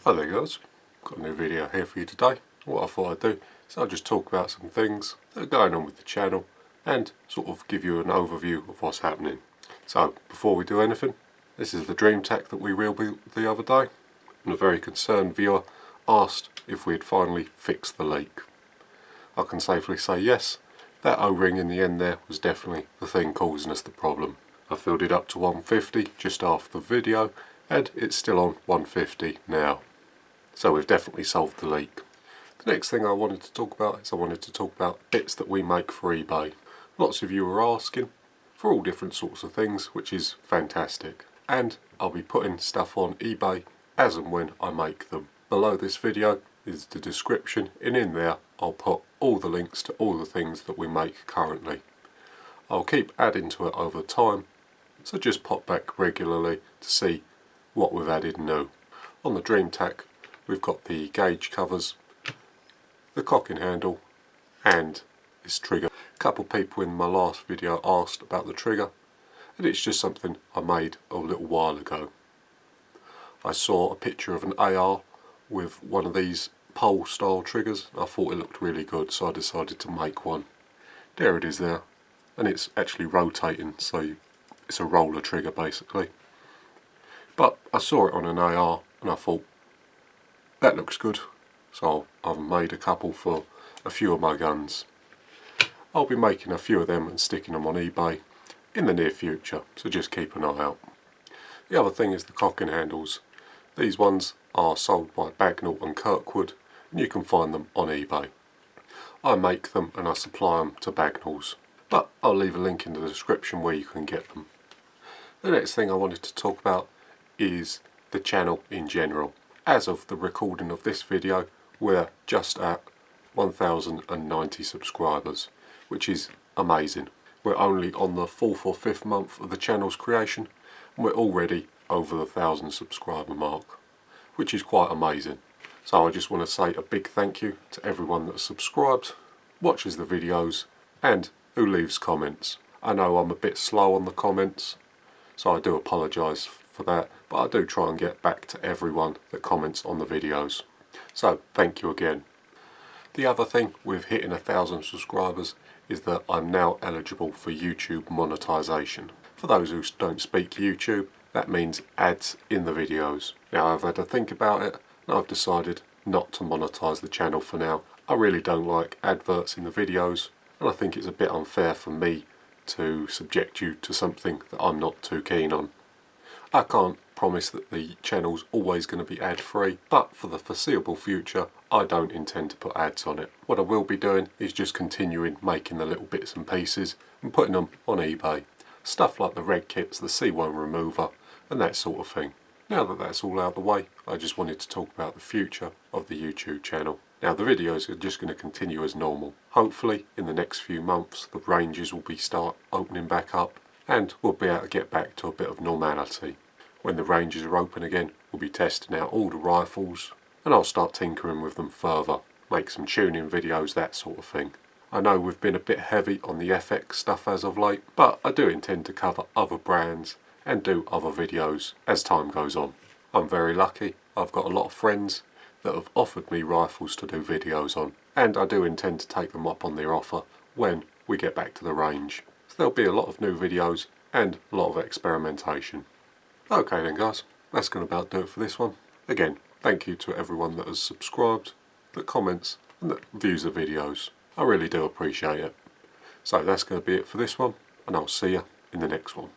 Hi there guys, got a new video here for you today. What I thought I'd do is I'll just talk about some things that are going on with the channel and sort of give you an overview of what's happening. So before we do anything, this is the dream tack that we rebuilt the other day, and a very concerned viewer asked if we had finally fixed the leak. I can safely say yes, that O-ring in the end there was definitely the thing causing us the problem. I filled it up to 150 just after the video and it's still on 150 now. So we've definitely solved the leak. The next thing I wanted to talk about is I wanted to talk about bits that we make for eBay. Lots of you are asking for all different sorts of things, which is fantastic. And I'll be putting stuff on eBay as and when I make them. Below this video is the description, and in there I'll put all the links to all the things that we make currently. I'll keep adding to it over time, so just pop back regularly to see what we've added new. On the Dream Tack we've got the gauge covers, the cocking handle and this trigger. A couple people in my last video asked about the trigger, and it's just something I made a little while ago. I saw a picture of an AR with one of these pole style triggers. I thought it looked really good, so I decided to make one. There it is there, and it's actually rotating, so it's a roller trigger basically. But I saw it on an AR and I thought, that looks good, so I've made a couple for a few of my guns. I'll be making a few of them and sticking them on eBay in the near future, so just keep an eye out. The other thing is the cocking handles. These ones are sold by Bagnall and Kirkwood, and you can find them on eBay. I make them and I supply them to Bagnalls, but I'll leave a link in the description where you can get them. The next thing I wanted to talk about is the channel in general. As of the recording of this video, we're just at 1,090 subscribers, which is amazing. We're only on the 4th or 5th month of the channel's creation, and we're already over the 1,000 subscriber mark, which is quite amazing. So I just want to say a big thank you to everyone that's subscribed, watches the videos, and who leaves comments. I know I'm a bit slow on the comments, so I do apologise for that, but I do try and get back to everyone that comments on the videos. So thank you again. The other thing with hitting 1,000 subscribers is that I'm now eligible for YouTube monetization. For those who don't speak YouTube, that means ads in the videos. Now I've had to think about it and I've decided not to monetize the channel for now. I really don't like adverts in the videos, and I think it's a bit unfair for me to subject you to something that I'm not too keen on. I can't promise that the channel's always going to be ad free, but for the foreseeable future I don't intend to put ads on it. What I will be doing is just continuing making the little bits and pieces and putting them on eBay. Stuff like the red kits, the C1 remover and that sort of thing. Now that that's all out of the way, I just wanted to talk about the future of the YouTube channel. Now the videos are just going to continue as normal. Hopefully in the next few months the ranges will start opening back up and we'll be able to get back to a bit of normality. When the ranges are open again, we'll be testing out all the rifles and I'll start tinkering with them further, make some tuning videos, that sort of thing. I know we've been a bit heavy on the FX stuff as of late, but I do intend to cover other brands and do other videos as time goes on. I'm very lucky, I've got a lot of friends that have offered me rifles to do videos on, and I do intend to take them up on their offer when we get back to the range. So there'll be a lot of new videos and a lot of experimentation. Okay then guys, that's going to about do it for this one. Again, thank you to everyone that has subscribed, that comments and that views the videos. I really do appreciate it. So that's going to be it for this one, and I'll see you in the next one.